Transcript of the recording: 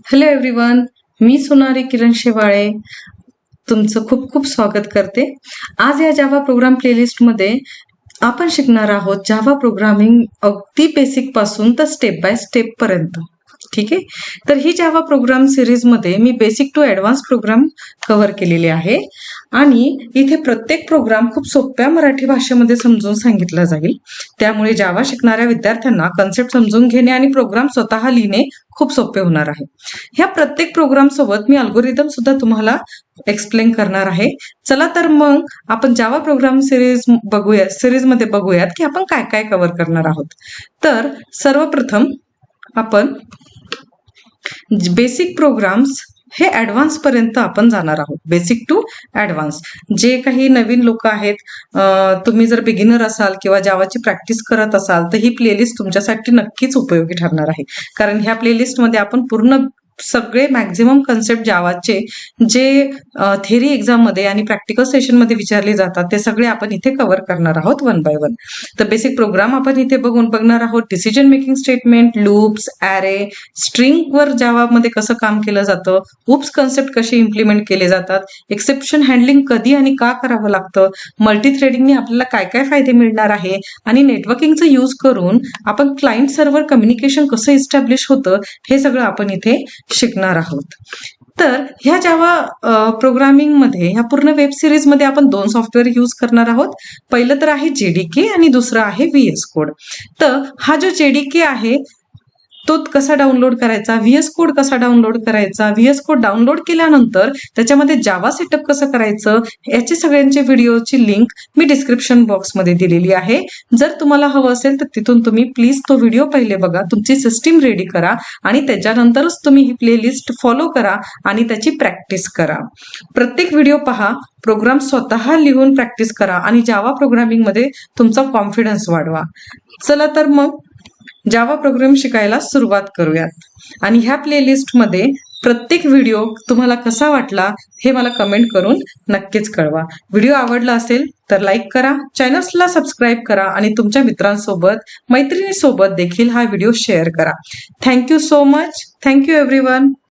Hello everyone, मी सोनाली किरण शेवाळे तुमचं खूप खूप स्वागत करते. आज या जावा प्रोग्राम प्लेलिस्टमध्ये आपण शिकणार आहोत जावा प्रोग्रामिंग अगदी बेसिक पासून तर स्टेप बाय स्टेप पर्यंत. ठीक आहे, तर ही जावा प्रोग्राम सिरीजमध्ये मी basic to advance program cover केलेले आहे आणि इथे प्रत्येक प्रोग्राम खूप सोप्या मराठी भाषेमध्ये समजून सांगितला जाईल. त्यामुळे जावा शिकणाऱ्या विद्यार्थ्यांना कन्सेप्ट समजून घेणे आणि प्रोग्राम स्वतः लिहिणे खूप सोपे होणार आहे. ह्या प्रत्येक प्रोग्राम सोबत मी अल्गोरिदम सुद्धा तुम्हाला एक्सप्लेन करणार आहे. चला तर मग आपण जावा प्रोग्राम सिरीजमध्ये बघूयात की आपण काय काय कव्हर करणार आहोत. तर सर्वप्रथम आपण बेसिक प्रोग्राम्स हे ॲडव्हान्स पर्यंत आपण जाणार आहोत. Basic to advance. जे काही नवीन लोक आहेत, तुम्ही जर बिगिनर असाल किंवा जावाची प्रॅक्टिस करत असाल तर ही प्लेलिस्ट तुमच्यासाठी नक्कीच उपयोगी ठरणार आहे. कारण ह्या प्लेलिस्टमध्ये आपण पूर्ण सगळे मॅक्झिमम कन्सेप्ट जावाचे जे थेरी एक्झाममध्ये आणि प्रॅक्टिकल सेशनमध्ये विचारले जातात ते सगळे आपण इथे कव्हर करणार आहोत वन बाय वन. तर बेसिक प्रोग्राम आपण इथे बघणार आहोत. Decision making statement, loops, array, स्ट्रिंगवर जावामध्ये कसं काम केलं जातं, उप्स कन्सेप्ट कसे इम्प्लिमेंट केले जातात, एक्सेप्शन हँडलिंग कधी आणि का करावं लागतं, मल्टी थ्रेडिंगने आपल्याला काय काय फायदे मिळणार आहे आणि नेटवर्किंगचं यूज करून आपण क्लायंट सर्व्हर कम्युनिकेशन कसं इस्टॅब्लिश होतं हे सगळं आपण इथे शिकणार आहोत. तर ह्या जावा प्रोग्रामिंग मध्ये ह्या पूर्ण वेब सिरीज मध्ये आपण दोन सॉफ्टवेअर यूज करणार आहोत. पहिलं तर आहे जेडीके आणि दुसरं आहे व्हीएस कोड. तर हा जो जेडीके आहे तो कसा डाउनलोड करायचा, व्हीएस कोड कसा डाउनलोड करायचा, व्हीएस कोड डाउनलोड केल्यानंतर त्याच्यामध्ये जावा सेटअप कसं करायचं याचे सगळ्यांचे व्हिडिओची लिंक मी डिस्क्रिप्शन बॉक्समध्ये दिलेली आहे. जर तुम्हाला हवं असेल तर तिथून तुम्ही प्लीज तो व्हिडिओ पहिले बघा, तुमची सिस्टीम रेडी करा आणि त्याच्यानंतरच तुम्ही ही प्लेलिस्ट फॉलो करा आणि त्याची प्रॅक्टिस करा. प्रत्येक व्हिडिओ पहा, प्रोग्राम स्वतः लिहून प्रॅक्टिस करा आणि जावा प्रोग्रामिंग मध्ये तुमचा कॉन्फिडन्स वाढवा. चला तर मग जावा प्रोग्राम शिकायला सुरुवात करूयात. आणि ह्या प्लेलिस्टमध्ये प्रत्येक व्हिडिओ तुम्हाला कसा वाटला हे मला कमेंट करून नक्कीच कळवा. व्हिडिओ आवडला असेल तर लाईक करा, चॅनल्सला सबस्क्राईब करा आणि तुमच्या मित्रांसोबत मैत्रिणीसोबत देखील हा व्हिडिओ शेअर करा. Thank you so much. Thank you everyone.